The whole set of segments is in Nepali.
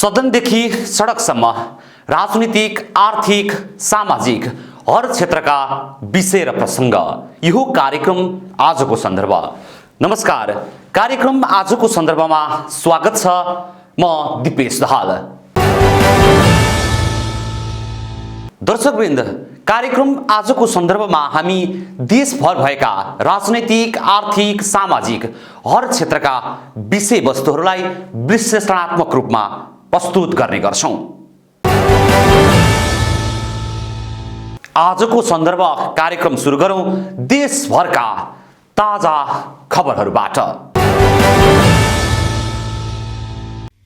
सदनदेखि सडकसम्म राजनीतिक, आर्थिक, सामाजिक हर क्षेत्रका विषय र प्रसङ्ग। यो कार्यक्रम आजको सन्दर्भ। नमस्कार, कार्यक्रम आजको सन्दर्भमा स्वागत छ। म दिपेश दाहाल। दर्शकवृन्द, कार्यक्रम आजको सन्दर्भमा हामी देशभर भएका राजनैतिक, आर्थिक, सामाजिक हर क्षेत्रका विषयवस्तुहरूलाई विश्लेषणात्मक रूपमा प्रस्तुत गर्ने गर्छौं। आजको सन्दर्भ कार्यक्रम सुरु गरौं देशभरका ताजा खबरहरूबाट।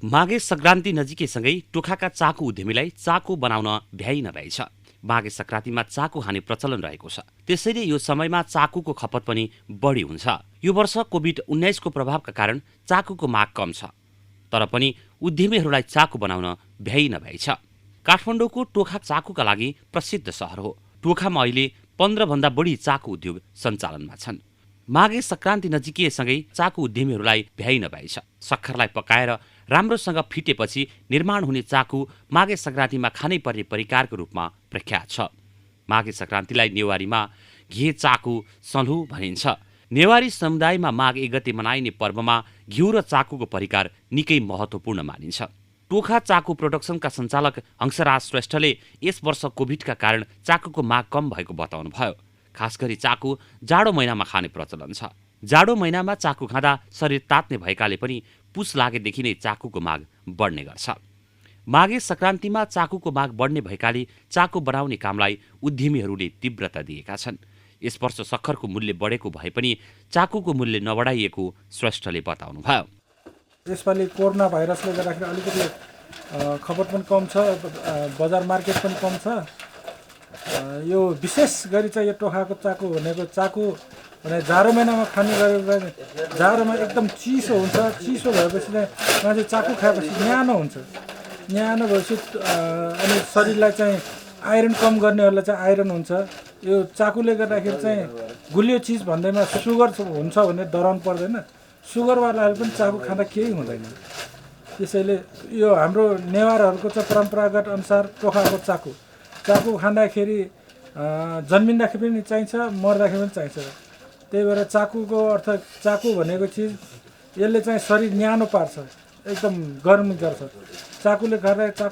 माघे संक्रान्ति नजिकैसँगै टोखाका चाकु उद्यमीलाई चाकु बनाउन भ्याइ नभएछ। माघे संक्रान्तिमा चाकु हाने प्रचलन रहेको छ, त्यसैले यो समयमा चाकुको खपत पनि बढी हुन्छ। यो वर्ष कोभिड-19 को प्रभावका कारण चाकुको माग कम छ, तर पनि उद्यमीहरूलाई चाकु बनाउन भ्याइ नभएछ। काठमाडौँको टोखा चाकुका लागि प्रसिद्ध सहर हो। टोखामा अहिले 15 भन्दा बढी चाकु उद्योग सञ्चालनमा छन्। माघे संक्रान्ति नजिकैसँगै चाकु उद्यमीहरूलाई भ्याइ नभएछ। सक्खरलाई पकाएर राम्रोसँग फिटेपछि निर्माण हुने चाकु माघे संक्रान्तिमा खानै पर्ने परिकारको रूपमा प्रख्यात छ। माघे संक्रान्तिलाई नेवारीमा घे चाकु सल्हु भनिन्छ। नेवारी समुदायमा माघ 1 गते मनाइने पर्वमा घिउ र चाकुको परिकार निकै महत्त्वपूर्ण मानिन्छ। टोखा चाकु प्रोडक्सनका सञ्चालक हंसराज श्रेष्ठले यस वर्ष कोभिडका कारण चाकुको माग कम भएको बताउनुभयो। खास गरी चाकु जाडो महिनामा खाने प्रचलन छ। जाडो महिनामा चाकु खाँदा शरीर तात्ने भएकाले पनि पुस लागेदेखि नै चाकुको माग बढ्ने गर्छ। माघे संक्रान्तिमा चाकुको माग बढ्ने भएकाले चाकु बनाउने कामलाई उद्यमीहरूले तीव्रता दिएका छन्। यस वर्ष सक्खरको मूल्य बढेको भए पनि चाकुको मूल्य नबढाइएको श्रेष्ठले बताउनुभयो। यसपालि कोरोना भाइरसले गर्दाखेरि अलिकति खपत पनि कम छ, बजार मार्केट पनि कम छ। यो विशेष गरी चाहिँ यो टोखाको चाकु भनेको चाकु भने जाडो महिनामा खाने गरेको, जाडोमा एकदम चिसो हुन्छ। चिसो भएपछि चाहिँ मान्छे चाकु खाएपछि न्यानो हुन्छ। न्यानो भएपछि अनि शरीरलाई चाहिँ आइरन कम गर्नेहरूलाई चाहिँ आइरन हुन्छ। यो चाकुले गर्दाखेरि चाहिँ गुलियो चिज भन्दैमा सुगर हुन्छ भने डराउनु पर्दैन। सुगरवालाहरूले पनि चाकु खाँदा केही हुँदैन। त्यसैले यो हाम्रो नेवारहरूको चाहिँ परम्परागत अनुसार टोखाको चाकु खाँदाखेरि जन्मिँदाखेरि पनि चाहिन्छ, मर्दाखेरि पनि चाहिन्छ। त्यही भएर चाकुको अर्थ, चाकु भनेको चिज यसले चाहिँ शरीर न्यानो पार्छ, एकदम गर्म गर्छ। चाकु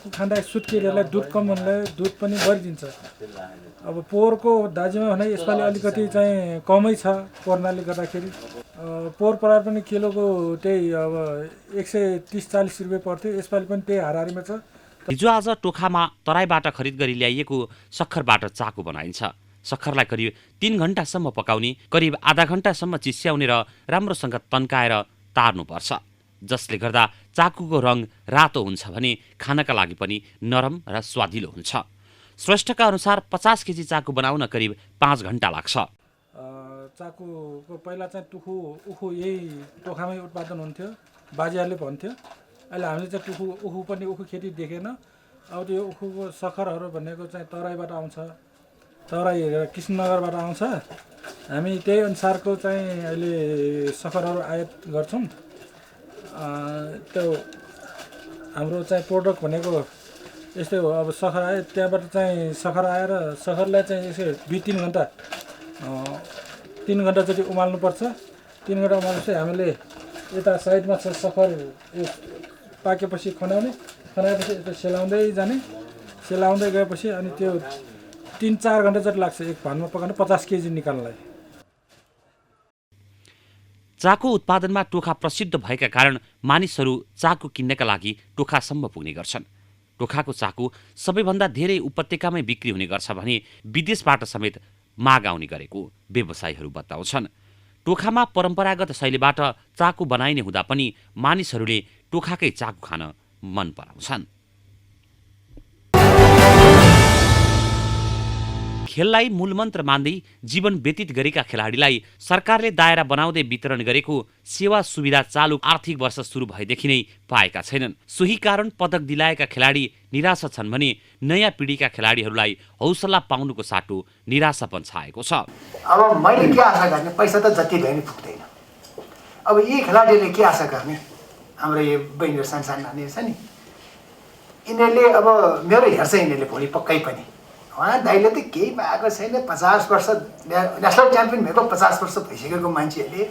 खाँदा सुत्केरीहरूलाई दुध कम हुनाले दुध पनि बढिदिन्छ। अब पोहोरको दाजुमा भने यसपालि अलिकति चाहिँ कमै छ कोरोनाले गर्दाखेरि। पोहोर परार पनि किलोको त्यही अब 130-40 रुपियाँ पर्थ्यो। यसपालि पनि त्यही हाराहारीमा छ। हिजो आज टोखामा तराईबाट खरिद गरी ल्याइएको सक्खरबाट चाकु बनाइन्छ। सक्खरलाई करिब 3 घण्टासम्म पकाउने, करिब आधा घण्टासम्म चिस्याउने र राम्रोसँग तन्काएर तार्नुपर्छ, जसले गर्दा चाकुको रङ रातो हुन्छ भने खानका लागि पनि नरम र स्वादिलो हुन्छ। श्रेष्ठका अनुसार 50 केजी चाकु बनाउन करिब 5 घण्टा लाग्छ। चाकुको पहिला चाहिँ उखु यही टोखामै उत्पादन हुन्थ्यो, बाजेहरूले भन्थ्यो। अहिले हामीले चाहिँ उखु खेती देखेन। अब त्यो उखुको सक्खरहरू भनेको चाहिँ तराईबाट आउँछ, तराई कृष्णनगरबाट आउँछ। हामी त्यही अनुसारको चाहिँ अहिले सक्खरहरू आयात गर्छौँ। त्यो हाम्रो चाहिँ प्रोडक्ट भनेको यस्तै हो। अब सक्खर आयो, त्यहाँबाट चाहिँ सक्खर आएर सक्खरलाई चाहिँ यसो 2-3 घण्टा 3 घण्टा जति उमाल्नुपर्छ। 3 घण्टा उमालेपछि हामीले यता साइडमा छ सक्खर पाकेपछि खनाएपछि यता सेलाउँदै जाने। सेलाउँदै गएपछि अनि त्यो 3-4 घण्टा जति लाग्छ एक भानमा पकाउन 50 केजी निकाल्नलाई। चाकु उत्पादनमा टोखा प्रसिद्ध भएका कारण मानिसहरू चाकु किन्नका लागि टोखासम्म पुग्ने गर्छन्। टोखाको चाकु सबैभन्दा धेरै उपत्यकामै बिक्री हुने गर्छ भने विदेशबाट समेत माग आउने गरेको व्यवसायीहरू बताउँछन्। टोखामा परम्परागत शैलीबाट चाकु बनाइने हुँदा पनि मानिसहरूले टोखाकै चाकु खान मन पराउँछन्। खेललाई मूलमन्त्र मान्दै जीवन व्यतीत गरेका खेलाडीलाई सरकारले दायरा बनाउँदै वितरण गरेको सेवा सुविधा चालु आर्थिक वर्ष सुरु भएदेखि नै पाएका छैनन्। सोही कारण पदक दिलाएका खेलाडी निराशा छन् भने नयाँ पिढीका खेलाडीहरूलाई हौसला पाउनुको साटो निराशा पनि छाएको छ। अब मैले के आशा गर्ने, पैसा त जति भए पनि पुग्दैन। अब यी खेलाडीले के आशा गर्ने? हाम्रो यो बहिनीहरू सानसानो नानीहरू छ नि, यिनीहरूले अब मेरो हेर्छ यिनीहरूले भोलि पक्कै पनि उहाँ दाइले त केही भएको छैन 50 वर्ष नेसनल च्याम्पियन भएको 50 वर्ष भइसकेको मान्छेहरूले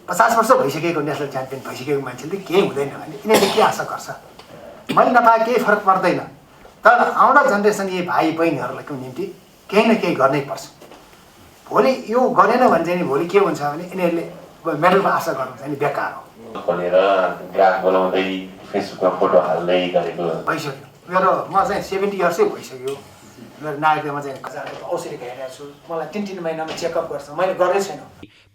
50 वर्ष भइसकेको नेसनल च्याम्पियन भइसकेको मान्छेले केही हुँदैन भने यिनीहरूले के आशा गर्छ मैले नपाए केही फरक पर्दैन तर आउँदो जेनेरेसन यी भाइ बहिनीहरूको निम्ति केही न केही गर्नै पर्छ भोलि यो गरेन भने चाहिँ भोलि के हुन्छ भने यिनीहरूले मेडलको आशा गर्नु चाहिँ बेकार हो भनेर ग्राफ बनाउँदै फेसबुकमा फोटो हाल्दै गरेको भइसक्यो मेरो म चाहिँ 70 इयर्सै भइसक्यो मेरो नागरिकमा चाहिँ खजानाको औषधि हेरेको छु मलाई 3 महिनामा चेकअप गर्छ मैले गरेकै छैन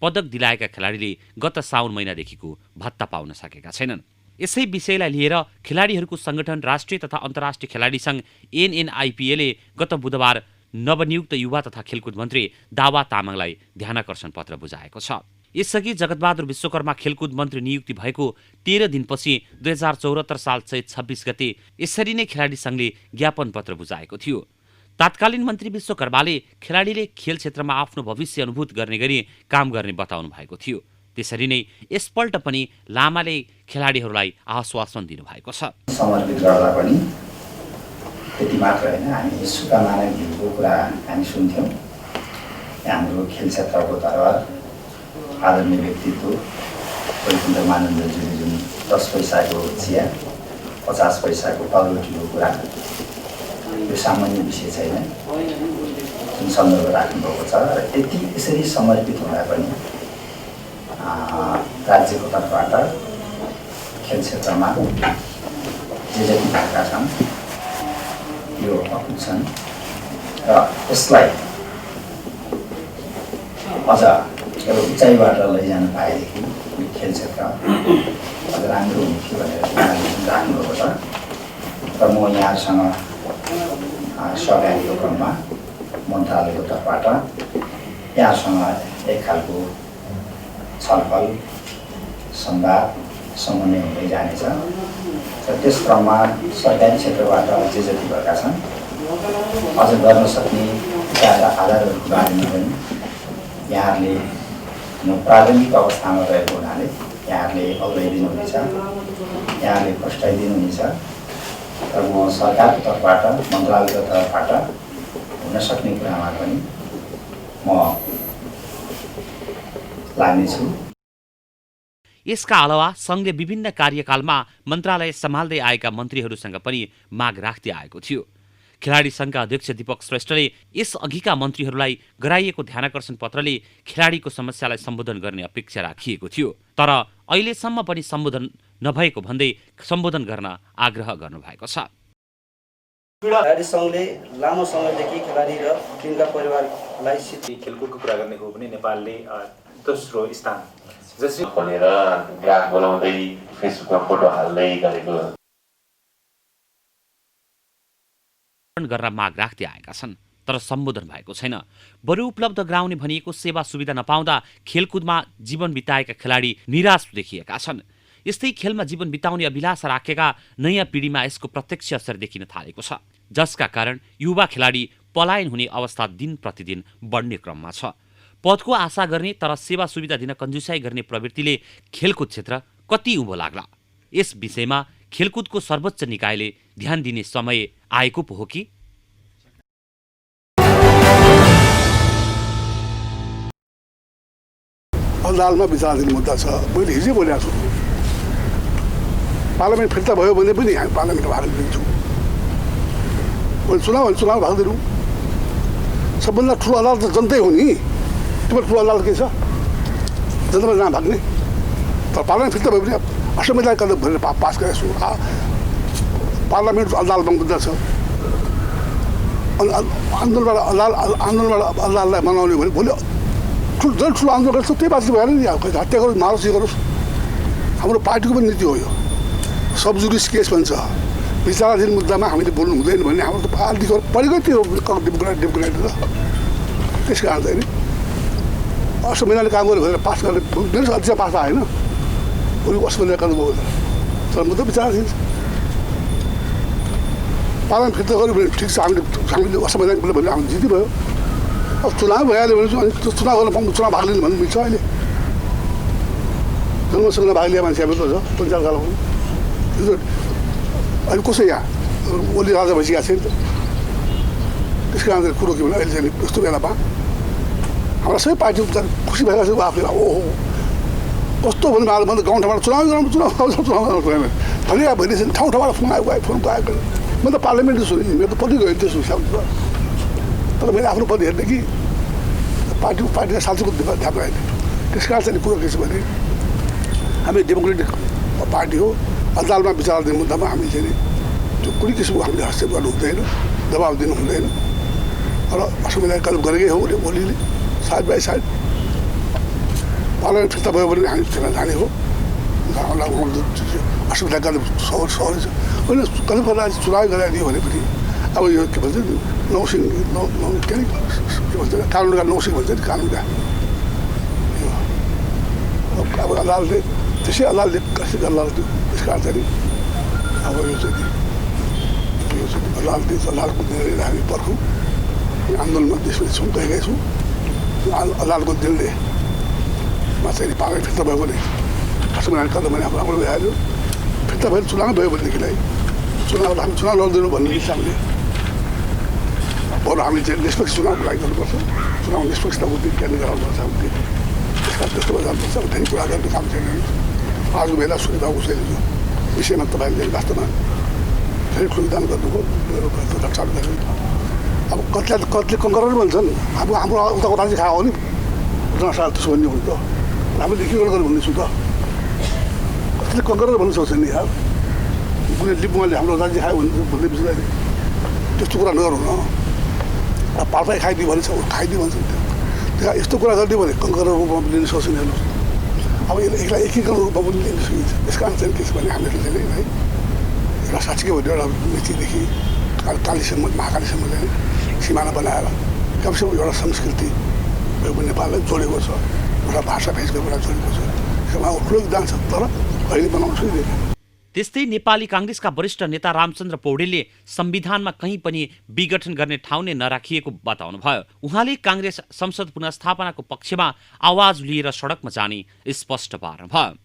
पदक दिलाएका खेलाडीले गत साउन महिनादेखिको भत्ता पाउन सकेका छैनन्। यसै विषयलाई लिएर खेलाडीहरूको संगठन राष्ट्रिय तथा अन्तर्राष्ट्रिय खेलाडी सङ्घ NNIPA गत बुधबार नवनियुक्त युवा तथा खेलकुद मन्त्री दावा तामाङलाई ध्यानाकर्षण पत्र बुझाएको छ। यसअघि जगतबहादुर विश्वकर्मा खेलकुद मन्त्री नियुक्ति भएको 13 दिनपछि 2074 साल चैत 26 गते यसरी नै खेलाडी सङ्घले ज्ञापन पत्र बुझाएको थियो। तात्कालीन मन्त्री विश्वकर्माले खेलाडीले खेल क्षेत्रमा आफ्नो भविष्य अनुभूत गर्ने गरी काम गर्ने बताउनु भएको थियो। त्यसरी नै यसपल्ट पनि लामाले खेलाडीहरूलाई आश्वासन दिनुभएको छ। समर्पित गर्दा पनि त्यति मात्र होइन हामी सुका मानवहरूको कुरा हामी सुन्थ्यौँ। हाम्रो खेल क्षेत्रको धरोहर आदरणीय व्यक्तित्व वैकुण्ठ मानन्दज्यूले जुन 10 पैसाको चिया 50 पैसाको पलरोटीको कुरा यो सामान्य विषय छैन जुन सन्दर्भ राख्नुभएको छ र यति यसरी समर्पित हुँदा पनि राज्यको तर्फबाट खेल क्षेत्रमा जे जति भएका छन् यो अपुग छन् र यसलाई अझ एउटा उचाइबाट लैजान पाएदेखि खेल क्षेत्र अझ राम्रो हुन्थ्यो भनेर राख्नुभएको छ र म यहाँहरूसँग सहकारीको क्रममा मन्त्रालयको तर्फबाट यहाँहरूसँग एक खालको छलफल संवाद समन्वय हुँदै जानेछ र त्यस क्रममा सरकारी क्षेत्रबाट जे जति भएका छन् अझ गर्न सक्ने आधारहरूको बारेमा पनि यहाँहरूले प्रारम्भिक अवस्थामा रहेको हुनाले यहाँहरूले अग्राइ दिनुहुनेछ यहाँहरूले फस्टाइदिनुहुनेछ र म सरकारको तर्फबाट मन्त्रालयको तर्फबाट हुन सक्ने कुरामा पनि म लाग्नेछु। यसका अलावा सङ्घले विभिन्न कार्यकालमा मन्त्रालय सम्हाल्दै आएका मन्त्रीहरूसँग पनि माग राख्दै आएको थियो। खेलाडी सङ्घका अध्यक्ष दीपक श्रेष्ठले यसअघिका मन्त्रीहरूलाई गराइएको ध्यानाकर्षण पत्रले खेलाडीको समस्यालाई सम्बोधन गर्ने अपेक्षा राखिएको थियो तर अहिलेसम्म पनि सम्बोधन नभएको भन्दै सम्बोधन गर्न आग्रह गर्नुभएको छ। खेलाडी सङ्घले लामो समयदेखि खेलाडी र तिनका परिवारलाई खेलकुदको कुरा गर्ने हो भने नेपालले दोस्रो स्थान जसरी भनेर ग्राफ बनाउँदै फेसबुकमा फोटो हाल्दै गरेको गर्न माग राख्दै आएका छन् तर सम्बोधन भएको छैन। बरु उपलब्ध गराउने भनिएको सेवा सुविधा नपाउँदा खेलकुदमा जीवन बिताएका खेलाडी निराश देखिएका छन्। यस्तै खेलमा जीवन बिताउने अभिलाषा राखेका नयाँ पिँढीमा यसको प्रत्यक्ष असर देखिन थालेको छ जसका कारण युवा खेलाडी पलायन हुने अवस्था दिन प्रतिदिन बढ्ने क्रममा छ। पदको आशा गर्ने तर सेवा सुविधा दिन कन्जुसाइ गर्ने प्रवृत्तिले खेलकुद क्षेत्र कति उँभो लाग्ला? यस विषयमा खेलकुदको सर्वोच्च निकायले ध्यान दिने समय आएको पो हो कि? अदालतमा विचाराधीन मुद्दा छ। मैले हिजै बोलेको छु पार्लियामेन्ट फिर्ता भयो भने पनि हामी पार्लियामेन्टमा भाग लिन्छौँ। चुनाव भाग दिनु सबभन्दा ठुलो अदालत त जनतै हो नि। त्यो ठुलो अदालत के छ जनतामा जहाँ भाग्ने। तर पार्लियामेन्ट फिर्ता भयो भने असंवैधानिक कदम भनेर पास गरेको छु। पार्लियामेन्ट अदालतमा मुद्दा छ। आन्दोलनबाट अदालतलाई मनाउने भने भोलि जति ठुलो आन्दोलन गर्छ त्यही बातले भएर नि हत्या गरोस् मारोस् यो गरोस्। हाम्रो पार्टीको पनि नीति हो यो। सब जुडिस केस भन्छ विचाराधीन मुद्दामा हामीले बोल्नु हुँदैन भन्ने हाम्रो त पार्टीको परेको त्यो डेमोक्रेटिक त त्यस कारण चाहिँ असंवैधानिक काम गर्यो भनेर पास गर्ने मेरो अध्यक्ष पास आएन भोलि असंवैधानिक काम भयो तर मुद्दा विचाराधीन पालन फिर्ता गऱ्यो भने ठिक छ। हामीले असंवैधानिक बोल्यो भने हामी जिती भयो। अब चुनाव भइहाल्यो भने अनि त्यो चुनाव गर्न पाउनु चुनाव भाग लिनु भन्नु मिल्छ। अहिले जन्मसँग भाग लिएर मान्छे अब त छ पञ्चायत कालमा अहिले कसै यहाँ ओली राजा भइसकेको छ नि त। त्यस कारण चाहिँ कुरो के भने अहिले चाहिँ यस्तो बेलामा हाम्रा सबै पार्टी खुसी भइरहेको छ आफूले ओहो कस्तो भने म त गाउँठाउँबाट चुनाव भनेर भइरहेछ ठाउँ ठाउँबाट फोन आयो म त पार्लियामेन्ट छु मेरो त पति गयो त्यो हिसाब तर मैले आफ्नो पति हेर्ने कि पार्टीलाई साँच्चैको ध्यान राख्ने। त्यस कारण चाहिँ कुरो के छ भने हामी डेमोक्रेटिक पार्टी हो। अदालतमा विचार दिने मुद्दामा हामी चाहिँ त्यो कुनै किसिमको हामीले हस्तक्षेप गर्नु हुँदैन, दबाब दिनु हुँदैन। र असंविधान कदम गरेकै हो ओलीले साइड बाई साइड पार्लियामेन्ट फिर्ता भयो भने हामी त्यसमा जाने हो। असंविधान कदम सहरै छ होइन कदम गर्दा चुनाव गराइदियो भने पनि अब यो के भन्छ नौसिङ के भन्छ कानुनका नौसिङ भन्छ नि कानुनका अब अदालतले त्यसै अदालतले कसरी गर्ला त्यो त्यस कारण चाहिँ अब यो चाहिँ अदालतको निर्णयलाई हामी पर्खौँ। आन्दोलनमा देशमा छौँ गएकै छौँ। अदालतको निर्णयमा चाहिँ पार्लियामेन्ट फिर्ता भयो भने असंविधान कदम भने आफ्नो राम्रो भइहाल्यो। फिर्ता भएर चुनाव भयो भनेदेखिलाई हामी चुनाव लड्दैनौँ भन्ने हिसाबले बरु हामी चाहिँ निष्पक्ष चुनावको लागि गर्नुपर्छ। चुनाव निष्पक्षताको केन्द्र गराउनुपर्छ हामीले। त्यस कारण त्यस्तोमा जानुपर्छ। धेरै कुरा गर्ने काम छैन। आजको बेला सुविधाको छैन विषयमा तपाईँले वास्तवमा फेरि खुलदान गर्नुभयो मेरो रक्षा गर्नु। अब कतिले कङ्करर भन्छन् हाम्रो उताको राज्य खायो हो नि उता साल त्यसो भन्ने हुन्छ हामीले के गर्नु भन्दैछु त। कतिले कङ्करर भन्नु सक्छ नि यार कुनै लिम्बूले हाम्रो राज्य खायो भन्ने बिचरा त्यस्तो कुरा नगरौँ न। अब पाल्पाई खाइदियो भने खाइदियो भन्छ त्यहाँ यस्तो कुरा गरिदियो भने कङ्करर रूपमा लिन सक्छ नि हेर्नुहोस्। अब यसलाई एकीकरण रूपमा पनि लिन सकिन्छ। त्यस कारण चाहिँ के छ भने हामीले चाहिँ है एउटा साँच्चीकै भने एउटा मेचीदेखि कालीसम्म महाकालीसम्म चाहिँ सिमाना बनाएर कमसेकम एउटा संस्कृति नेपाललाई जोडेको छ। एउटा भाषा भेषको कुरा जोडेको छ। त्यसमा ठुलो योगदान छ तर अहिले बनाउन सकिँदैन। त्यस्तै नेपाली कांग्रेसका वरिष्ठ नेता रामचन्द्र पौडेलले संविधानमा कहीँ पनि विघटन गर्ने ठाउँ नै नराखिएको बताउनुभयो। उहाँले कांग्रेस संसद पुनर्स्थापनाको पक्षमा आवाज लिएर सडकमा जाने स्पष्ट पार्नुभयो।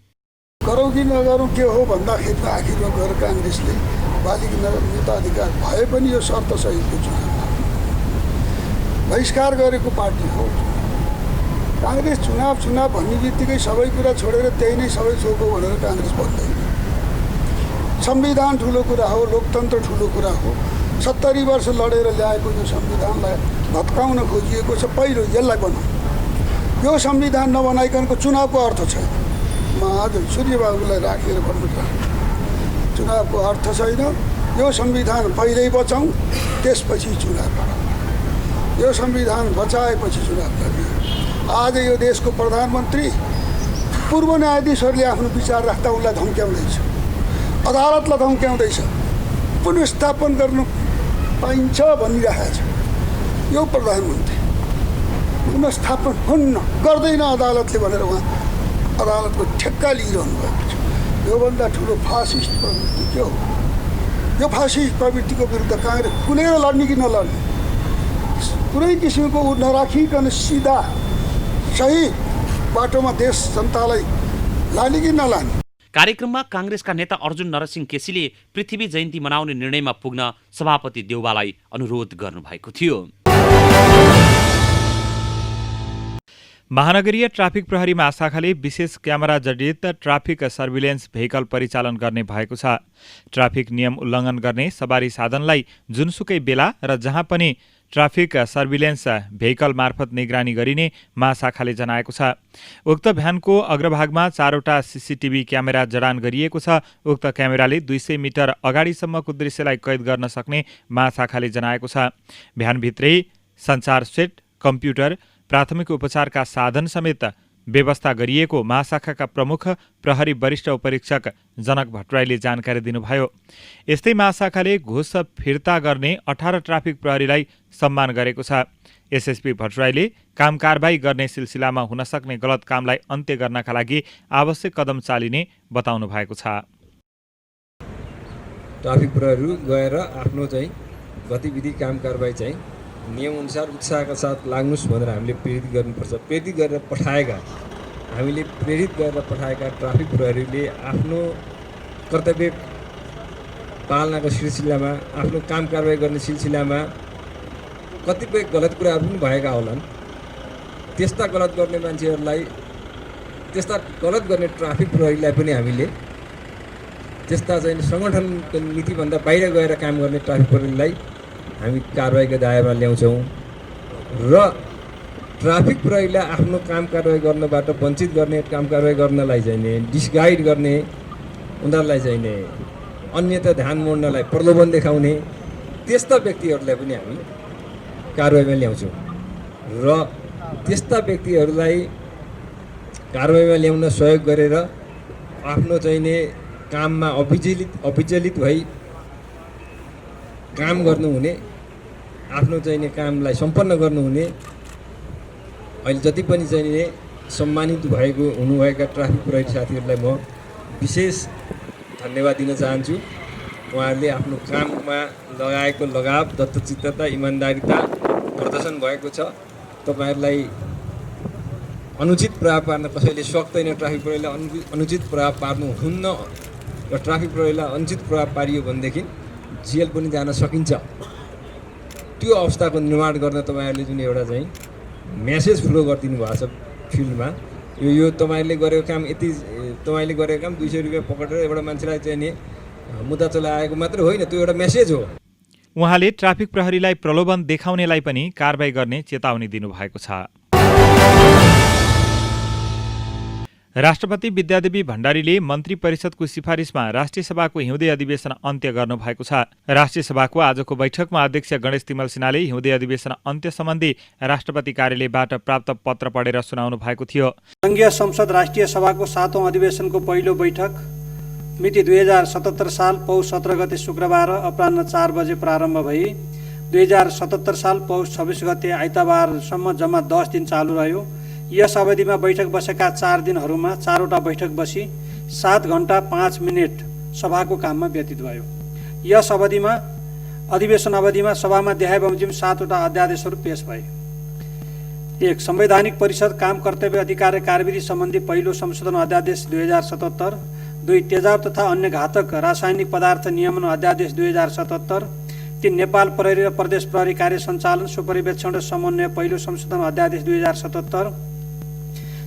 गरौँ कि नगरौँ के हो भन्दाखेरिमा आखिरमा गएर काङ्ग्रेसले बालिका नेताधिकार भए पनि यो शर्त सहितको चुनाव बहिष्कार गरेको पार्टी हो। काङ्ग्रेस चुनाव भन्ने बित्तिकै सबै कुरा छोडेर त्यही नै सबै थोक हो भनेर काङ्ग्रेस भन्दैन। संविधान ठुलो कुरा हो, लोकतन्त्र ठुलो कुरा हो। 70 वर्ष लडेर ल्याएको यो संविधानलाई भत्काउन खोजिएको छ। पहिलो यसलाई बनाऊ। यो संविधान नबनाइकनको चुनावको अर्थ छैन। म आज सूर्यबाबुलाई राखेर भन्नु चाहन्छु चुनावको अर्थ छैन। यो संविधान पहिल्यै बचाउँ त्यसपछि चुनाव गरौँ। यो संविधान बचाएपछि चुनाव गर्ने। आज यो देशको प्रधानमन्त्री पूर्व न्यायाधीशहरूले आफ्नो विचार राख्दा उनलाई धम्क्याउँदैछ, अदालतलाई धम्क्याउँदैछ, पुनर्स्थापन गर्नु पाइन्छ भनिरहेको छ। यो प्रधानमन्त्री पुनर्स्थापन हुन्न गर्दैन अदालतले भनेर उहाँ अदालतको ठेक्का लिइरहनु भएको छ। योभन्दा ठुलो फासिस्ट प्रवृत्ति के हो? यो फासिस्ट प्रवृत्तिको विरुद्ध काङ्ग्रेस खुलेर लड्ने कि नलड्ने कुनै किसिमको नराखिकन सिधा सही बाटोमा देश जनतालाई लाने कि नलाने। कार्यक्रममा कांग्रेसका नेता अर्जुन नरसिंह केसीले पृथ्वी जयन्ती मनाउने निर्णयमा पुग्न सभापति देउवालाई अनुरोध गर्नुभएको थियो। महानगरीय ट्राफिक प्रहरी महाशाखाले विशेष क्यामेरा जडित ट्राफिक सर्भिलेन्स भेहिकल परिचालन गर्ने भएको छ। ट्राफिक नियम उल्लङ्घन गर्ने सवारी साधनलाई जुनसुकै बेला र जहाँ पनि ट्राफिक सर्भिलेन्स भेहिकल मार्फत निगरानी गरिने महाशाखाले जनाएको छ। उक्त भ्यानको अग्रभागमा 4वटा सीसीटीभी क्यामेरा जडान गरिएको छ। उक्त क्यामेराले 200 मिटर अगाडिसम्मको दृश्यलाई कैद गर्न सक्ने महाशाखाले जनाएको छ। भ्यानभित्रै सञ्चार सेट, कम्प्युटर, प्राथमिक उपचारका साधन समेत व्यवस्था गरिएको महाशाखाका प्रमुख प्रहरी वरिष्ठ उपरीक्षक जनक भट्टराईले जानकारी दिनुभयो। यस्तै महाशाखाले घुस फिर्ता गर्ने 18 ट्राफिक प्रहरीलाई सम्मान गरेको छ। एसएसपी भट्टराईले काम कारबाही गर्ने सिलसिलामा हुन सक्ने गलत कामलाई अन्त्य गर्नका लागि आवश्यक कदम चालिने बताउनु भएको छ। ट्राफिक प्रहरीहरू गएर आफ्नो चाहिँ गतिविधि काम कारबाही चाहिँ नियमअनुसार उत्साहका साथ लाग्नुहोस् भनेर हामीले प्रेरित गर्नुपर्छ। प्रेरित गरेर प्रेरित गरेर पठाएका ट्राफिक प्रहरीले आफ्नो कर्तव्य पालनाको सिलसिलामा आफ्नो काम कारबाही गर्ने सिलसिलामा कतिपय गलत कुराहरू पनि भएका होलान्। त्यस्ता गलत गर्ने मान्छेहरूलाई, त्यस्ता गलत गर्ने ट्राफिक प्रहरीलाई पनि हामीले त्यस्ता चाहिँ सङ्गठनको नीतिभन्दा बाहिर गएर काम गर्ने ट्राफिक प्रहरीलाई हामी कारबाहीको दायरामा ल्याउँछौँ र ट्राफिक प्रहरीलाई आफ्नो काम कारबाही गर्नबाट वञ्चित गर्ने, काम कारबाही गर्नलाई चाहिँ डिसगाइड गर्ने, उनीहरूलाई चाहिँ अन्यथा ध्यान मोड्नलाई प्रलोभन देखाउने त्यस्ता व्यक्तिहरूलाई पनि हामी कारबाहीमा ल्याउँछौँ र त्यस्ता व्यक्तिहरूलाई कारबाहीमा ल्याउन सहयोग गरेर आफ्नो चाहिने काममा अविचलित भई काम गर्नुहुने, आफ्नो चाहिने कामलाई सम्पन्न गर्नुहुने अहिले जति पनि चाहिने सम्मानित हुनुभएका ट्राफिक प्रहरी साथीहरूलाई म विशेष धन्यवाद दिन चाहन्छु। उहाँहरूले आफ्नो काममा लगाएको लगाव, दत्तचित्तता, इमान्दारिता प्रदर्शन भएको छ। तपाईँहरूलाई अनुचित प्रभाव पार्न कसैले सक्दैन। ट्राफिक प्रहरीलाई अनुचित प्रभाव पार्नुहुन्न र ट्राफिक प्रहरीलाई अनुचित प्रभाव पारियो भनेदेखि जेल पनि जान सकिन्छ। त्यो अवस्थाको निर्माण गर्न तपाईँहरूले जुन एउटा चाहिँ मेसेज फ्लो गरिदिनु भएको छ फिल्डमा, यो तपाईँहरूले गरेको काम, यति तपाईँले गरेको काम 200 रुपियाँ पकडेर एउटा मान्छेलाई चाहिँ नि मुद्दा चलाएको मात्र होइन, त्यो एउटा मेसेज हो। उहाँले ट्राफिक प्रहरीलाई प्रलोभन देखाउनेलाई पनि कारबाही गर्ने चेतावनी दिनुभएको छ। राष्ट्रपति विद्यादेवी भण्डारीले मन्त्री परिषदको सिफारिसमा राष्ट्रिय सभाको हिउँदे अधिवेशन अन्त्य गर्नुभएको छ। राष्ट्रिय सभाको आजको बैठकमा अध्यक्ष गणेश तिमल सिन्हाले हिउँदे अधिवेशन अन्त्य सम्बन्धी राष्ट्रपति कार्यालयबाट प्राप्त पत्र पढेर सुनाउनु भएको थियो। संघीय संसद राष्ट्रिय सभाको 7औं अधिवेशनको पहिलो बैठक मिति 2077 साल पौष 17 गते शुक्रबार अपराह्न 4 बजे प्रारम्भ भई 2077 साल पौष 26 गते आइतबारसम्म जम्मा 10 दिन चालू रह्यो। यस अवधिमा बैठक बसेका 4 दिनहरूमा 4वटा बैठक बसी 7 घण्टा 5 मिनट सभाको काममा व्यतीत भयो। यस अवधिमा अधिवेशन अवधिमा सभामा देखाए बमोजिम 7वटा अध्यादेशहरू पेश भए। 1. संवैधानिक परिषद काम कर्तव्य अधिकार र कार्यविधि सम्बन्धी पहिलो संशोधन अध्यादेश 2077। 2. तेजाब तथा अन्य घातक रासायनिक पदार्थ नियमन अध्यादेश 2077। 3. नेपाल प्रहरी र प्रदेश प्रहरी कार्य सञ्चालन, सुपरिवेक्षण र समन्वय पहिलो संशोधन अध्यादेश 2077।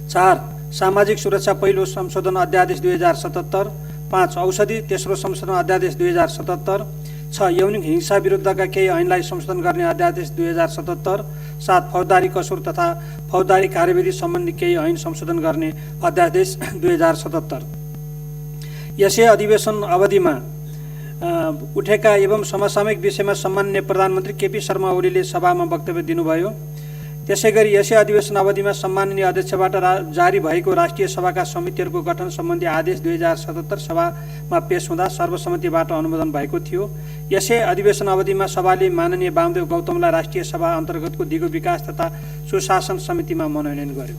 4. सामाजिक सुरक्षा पहिलो संशोधन अध्यादेश 2077। 5. औषधि तेस्रो संशोधन अध्यादेश 2077। 6. यौनिक हिंसा विरुद्धका केही ऐनलाई संशोधन गर्ने अध्यादेश 2077। 7. फौजदारी कसुर तथा फौजदारी कार्यविधि सम्बन्धी केही ऐन संशोधन गर्ने अध्यादेश 2077। यसै अधिवेशन अवधिमा उठेका एवं समसामयिक विषयमा सम्माननीय प्रधानमन्त्री केपी शर्मा ओलीले सभामा वक्तव्य दिनुभयो। त्यसैगरी यसै अधिवेशन अवधिमा सम्माननीय अध्यक्षबाट जारी भएको राष्ट्रिय सभाका समितिहरूको गठन सम्बन्धी आदेश 2077 सभामा पेश हुँदा सर्वसम्मतिबाट अनुमोदन भएको थियो। यसै अधिवेशन अवधिमा सभाले माननीय वामदेव गौतमलाई राष्ट्रिय सभा अन्तर्गतको दिगो विकास तथा सुशासन समितिमा मनोनयन गर्यो।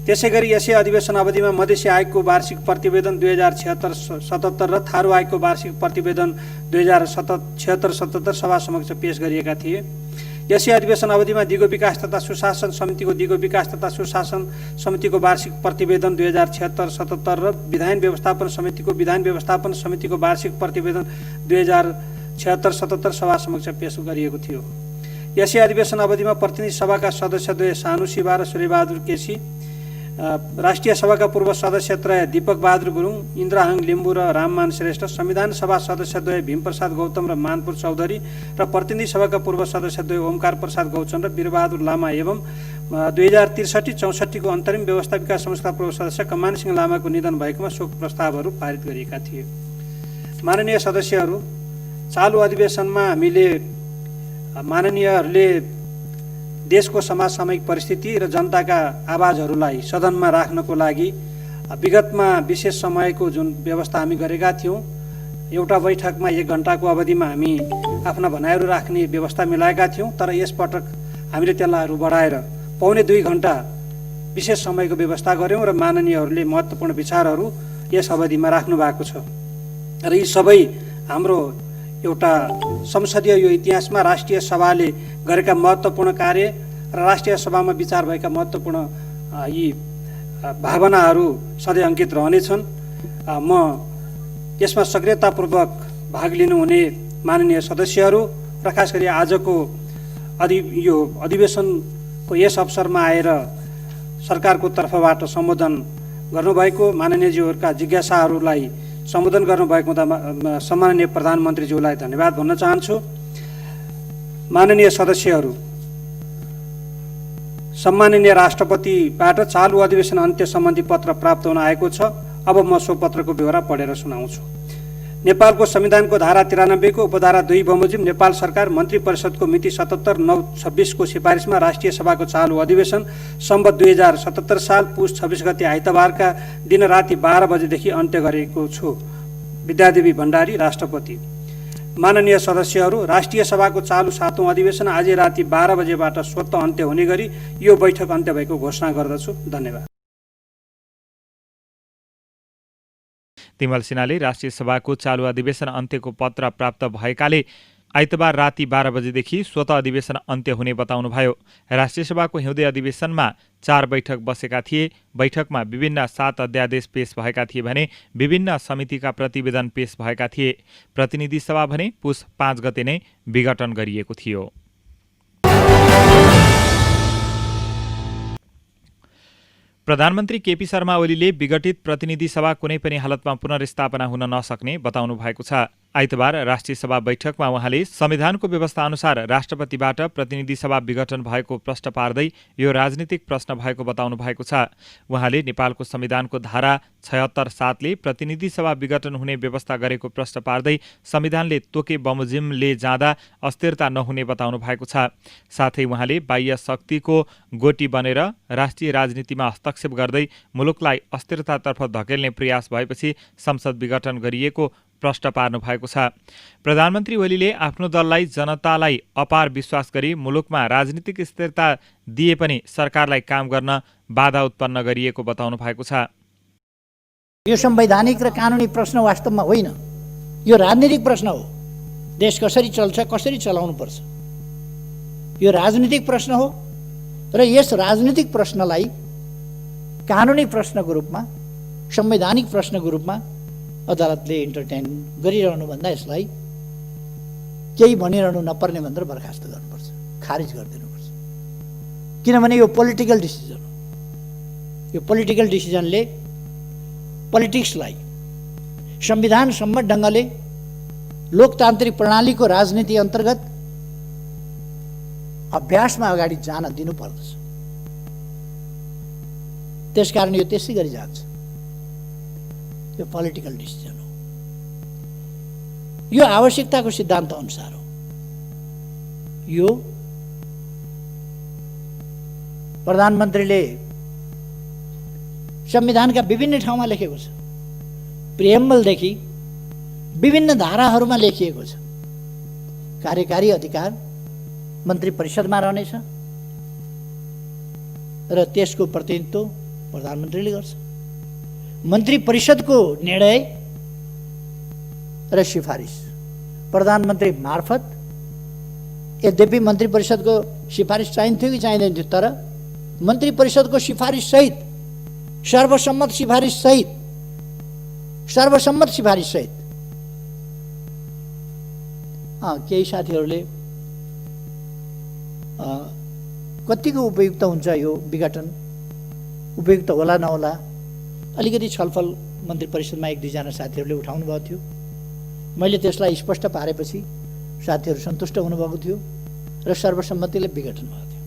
त्यसैगरी यसै अधिवेशन अवधिमा मधेसी आयोगको वार्षिक प्रतिवेदन 2076-77 र थारू आयोगको वार्षिक प्रतिवेदन 2076-77 सभा समक्ष पेश गरिएका थिए। यसै अधिवेशन अवधिमा दिगो विकास तथा सुशासन समितिको दिगो विकास तथा सुशासन समितिको वार्षिक प्रतिवेदन 2076-77 र विधान व्यवस्थापन समितिको वार्षिक प्रतिवेदन 2076-77 सभा समक्ष पेश गरिएको थियो। यसै अधिवेशन अवधिमा प्रतिनिधि सभाका सदस्यद्वय सानु शिवा र सूर्यबहादुर केसी, राष्ट्रिय सभाका पूर्व सदस्यत्रय दीपक बहादुर गुरुङ, इन्द्रहाङ लिम्बू र राममान श्रेष्ठ, संविधान सभा सदस्यद्वय भीमप्रसाद गौतम र मानपुर चौधरी र प्रतिनिधि सभाका पूर्व सदस्यद्वय ओमकार प्रसाद गौचन र वीरबहादुर लामा एवं 2063-64 को अन्तरिम व्यवस्था विकास संस्था पूर्व सदस्य कमान सिंह लामाको निधन भएकोमा शोक प्रस्तावहरू पारित गरिएका थिए। माननीय सदस्यहरू, चालु अधिवेशनमा हामीले माननीयहरूले देशको समसामयिक परिस्थिति र जनताका आवाजहरूलाई सदनमा राख्नको लागि विगतमा विशेष समयको जुन व्यवस्था हामी गरेका थियौँ, एउटा बैठकमा 1 घण्टाको अवधिमा हामी आफ्ना भनाइहरू राख्ने व्यवस्था मिलाएका थियौँ। तर यसपटक हामीले त्यसलाई बढाएर 1.5 घण्टा विशेष समयको व्यवस्था गऱ्यौँ र माननीयहरूले महत्त्वपूर्ण विचारहरू यस अवधिमा राख्नु भएको छ। र यी सबै हाम्रो एउटा संसदीय यो इतिहासमा राष्ट्रिय सभाले गरेका महत्त्वपूर्ण कार्य र राष्ट्रिय सभामा विचार भएका महत्त्वपूर्ण यी भावनाहरू सधैँ अङ्कित रहनेछन्। म यसमा सक्रियतापूर्वक भाग लिनुहुने माननीय सदस्यहरू र खास गरी आजको यो अधिवेशनको यस अवसरमा आएर सरकारको तर्फबाट सम्बोधन गर्नुभएको माननीयज्यूहरूका जिज्ञासाहरूलाई सम्बोधन गर्नुभएको सम्माननीय प्रधानमन्त्रीज्यूलाई धन्यवाद भन्न चाहन्छु। माननीय सदस्यहरू, सम्माननीय राष्ट्रपतिबाट चालु अधिवेशन अन्त्य सम्बन्धी पत्र प्राप्त हुन आएको छ। अब म सो पत्रको ब्यौरा पढेर सुनाउँछु। नेपालको संविधानको धारा 93 को उपधारा 2 बमोजिम नेपाल सरकार मन्त्री परिषदको मिति 77/9/26 को सिफारिसमा राष्ट्रिय सभाको चालु अधिवेशन सम्वत 2077 साल पुस 26 गते आइतबारका दिन राति 12 बजेदेखि अन्त्य गरेको छु। विद्यादेवी भण्डारी, राष्ट्रपति। माननीय सदस्यहरू, राष्ट्रिय सभाको चालु 7औं अधिवेशन आज राति 12 बजेबाट स्वतः अन्त्य हुने गरी यो बैठक अन्त्य भएको घोषणा गर्दछु। धन्यवाद। तिमल सिन्हाले राष्ट्रिय सभाको चालु अधिवेशन अन्त्यको पत्र प्राप्त भएकाले आइतबार राति 12 बजेदेखि स्वतः अधिवेशन अन्त्य हुने बताउनुभयो। राष्ट्रिय सभाको हिउँदे अधिवेशनमा 4 बैठक बसेका थिए। बैठकमा विभिन्न 7 अध्यादेश पेश भएका थिए भने विभिन्न समितिका प्रतिवेदन पेश भएका थिए। प्रतिनिधि सभा भने पुस 5 गते नै विघटन गरिएको थियो। प्रधानमन्त्री केपी शर्मा ओलीले विघटित प्रतिनिधि सभा कुनै पनि हालतमा पुनर्स्थापना हुन नसक्ने बताउनु भएको छ। आइतबार राष्ट्रिय सभा बैठकमा उहाँले संविधानको व्यवस्था अनुसार राष्ट्रपतिबाट प्रतिनिधि सभा विघटन भएको प्रश्न पार्दै यो राजनीतिक प्रश्न भएको बताउनु भएको छ। उहाँले नेपालको संविधानको धारा 76(7) ले प्रतिनिधि सभा विघटन हुने व्यवस्था गरेको प्रश्न पार्दै संविधानले तोके बमोजिमले जाँदा अस्थिरता नहुने बताउनु भएको छ। साथै उहाँले बाह्य शक्तिको गोटी बनेर राष्ट्रिय राजनीतिमा हस्तक्षेप गर्दै मुलुकलाई अस्थिरतातर्फ धकेल्ने प्रयास भएपछि संसद विघटन गरिएको प्रश्न पार्नु भएको छ। प्रधानमन्त्री ओलीले आफ्नो दललाई जनतालाई अपार विश्वास गरी मुलुकमा राजनीतिक स्थिरता दिए पनि सरकारलाई काम गर्न बाधा उत्पन्न गरिएको बताउनु भएको छ। यो संवैधानिक र कानुनी प्रश्न वास्तवमा होइन, यो राजनीतिक प्रश्न हो। देश कसरी चल्छ, कसरी चलाउनुपर्छ, यो राजनीतिक प्रश्न हो र यस राजनीतिक प्रश्नलाई कानुनी प्रश्नको रूपमा, संवैधानिक प्रश्नको रूपमा अदालतले इन्टरटेन गरिरहनुभन्दा यसलाई केही भनिरहनु नपर्ने भनेर बर्खास्त गर्नुपर्छ, खारिज गरिदिनुपर्छ। किनभने यो पोलिटिकल डिसिजन हो। यो पोलिटिकल डिसिजनले पोलिटिक्सलाई संविधान सम्मत ढङ्गले लोकतान्त्रिक प्रणालीको राजनीति अन्तर्गत अभ्यासमा अगाडि जान दिनुपर्दछ। त्यसकारण यो त्यसै गरी जान्छ। यो पोलिटिकल डिसिजन हो। यो आवश्यकताको सिद्धान्त अनुसार हो। यो प्रधानमन्त्रीले संविधानका विभिन्न ठाउँमा लेखेको छ। प्रिएम्बलदेखि विभिन्न धाराहरूमा लेखिएको छ। कार्यकारी अधिकार मन्त्री परिषदमा रहनेछ र त्यसको प्रतिनिधित्व प्रधानमन्त्रीले गर्छ। मन्त्री परिषदको निर्णय र सिफारिस प्रधानमन्त्री मार्फत, यद्यपि मन्त्री परिषदको सिफारिस चाहिन्थ्यो कि चाहिँदैन थियो, तर मन्त्री परिषदको सिफारिस सहित, सर्वसम्मत सिफारिस सहित केही साथीहरूले कतिको उपयुक्त हुन्छ यो विघटन, उपयुक्त होला नहोला, अलिकति छलफल मन्त्री परिषदमा 1-2 जना साथीहरूले उठाउनु भएको थियो। मैले त्यसलाई स्पष्ट पारेपछि साथीहरू सन्तुष्ट हुनुभएको थियो र सर्वसम्मतिले विघटन भएको थियो,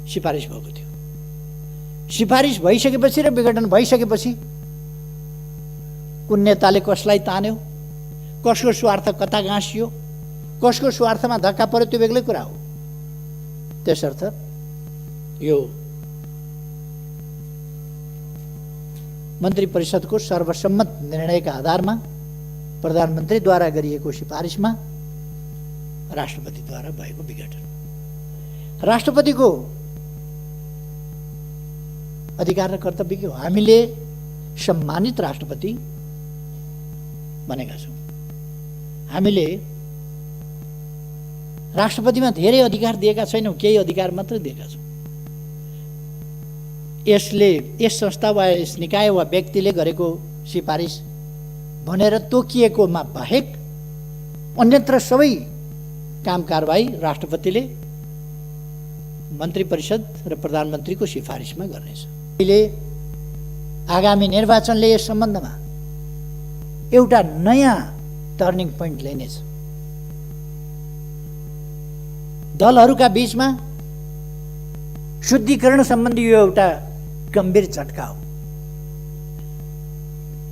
सिफारिस भएको थियो। सिफारिस भइसकेपछि र विघटन भइसकेपछि कुन नेताले कसलाई तान्यो, कसको स्वार्थ कता गाँसियो, कसको स्वार्थमा धक्का पर्यो, त्यो बेग्लै कुरा हो। त्यसर्थ यो मन्त्री परिषदको सर्वसम्मत निर्णयका आधारमा प्रधानमन्त्रीद्वारा गरिएको सिफारिसमा राष्ट्रपतिद्वारा भएको विघटन, राष्ट्रपतिको अधिकार र कर्तव्य के हो? हामीले सम्मानित राष्ट्रपति बनेका छौँ। हामीले राष्ट्रपतिमा धेरै अधिकार दिएका छैनौँ, केही अधिकार मात्र दिएका छौँ। यसले यस संस्था वा यस निकाय वा व्यक्तिले गरेको सिफारिस भनेर तोकिएकोमा बाहेक अन्यत्र सबै काम कारबाही राष्ट्रपतिले मन्त्री परिषद र प्रधानमन्त्रीको सिफारिसमा गर्नेछ। अहिले आगामी निर्वाचनले यस सम्बन्धमा एउटा नयाँ टर्निङ पोइन्ट ल्याइनेछ। दलहरूका बीचमा शुद्धिकरण सम्बन्धी यो एउटा गम्भीर झट्का हो।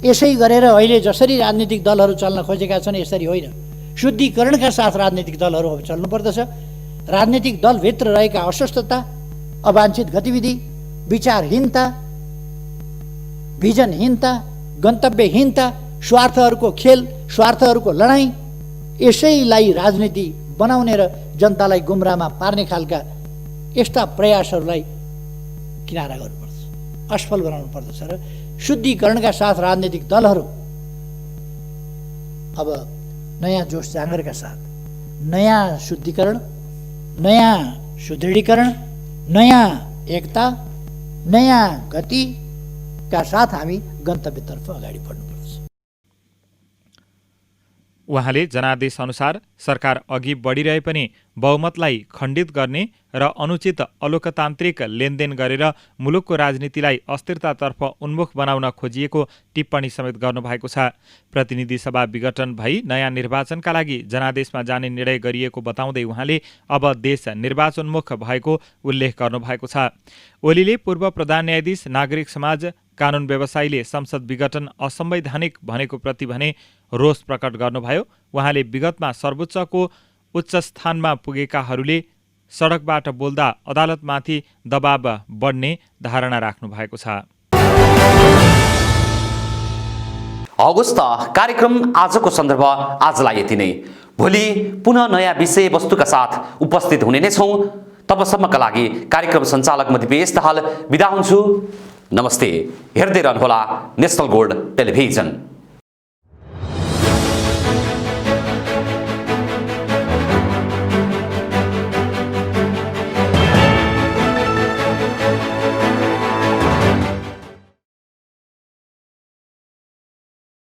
यसै गरेर अहिले जसरी राजनीतिक दलहरू चल्न खोजेका छन् यसरी होइन, शुद्धिकरणका साथ राजनीतिक दलहरू अब चल्नुपर्दछ। राजनीतिक दलभित्र रहेका अस्वस्थता, अवाञ्छित गतिविधि, विचारहीनता, भिजनहीनता, गन्तव्यहीनता, स्वार्थहरूको खेल, स्वार्थहरूको लडाइँ, यसैलाई राजनीति बनाउने र जनतालाई गुमराहमा पार्ने खालका यस्ता प्रयासहरूलाई किनारा गर्नुपर्छ, असफल बनाउनु पर्दछ। र शुद्धिकरणका साथ राजनीतिक दलहरू अब नयाँ जोस जाँगरका साथ नयाँ शुद्धिकरण, नयाँ सुदृढीकरण, नयाँ एकता, नयाँ गतिका साथ हामी गन्तव्यतर्फ अगाडि बढ्नुपर्छ। उहाँले जनादेश अनुसार सरकार अघि बढिरहे पनि बहुमतलाई खण्डित गर्ने र अनुचित अलोकतान्त्रिक लेनदेन गरेर मुलुकको राजनीतिलाई अस्थिरतातर्फ उन्मुख बनाउन खोजिएको टिप्पणी समेत गर्नुभएको छ। प्रतिनिधि सभा विघटन भई नयाँ निर्वाचनका लागि जनादेशमा जाने निर्णय गरिएको बताउँदै उहाँले अब देश निर्वाचनमुख भएको उल्लेख गर्नुभएको छ। ओलीले पूर्व प्रधान न्यायाधीश, नागरिक समाज, कानुन व्यवसायीले संसद विघटन असंवैधानिक भनेको प्रति भने रोष प्रकट गर्नुभयो। उहाँले विगतमा सर्वोच्चको उच्च स्थानमा पुगेकाहरूले सडकबाट बोल्दा अदालतमाथि दबाव बढ्ने धारणा राख्नु भएको छ। हवस् त कार्यक्रम आजको सन्दर्भ आजलाई यति नै। भोलि पुनः नयाँ विषयवस्तुका साथ उपस्थित हुने नै छौँ। तबसम्मका लागि कार्यक्रम सञ्चालक म दिपेश दाहाल बिदा हुन्छु। नमस्ते। हेर्दै रहनुहोला नेसनल गोल्ड टेलिभिजन।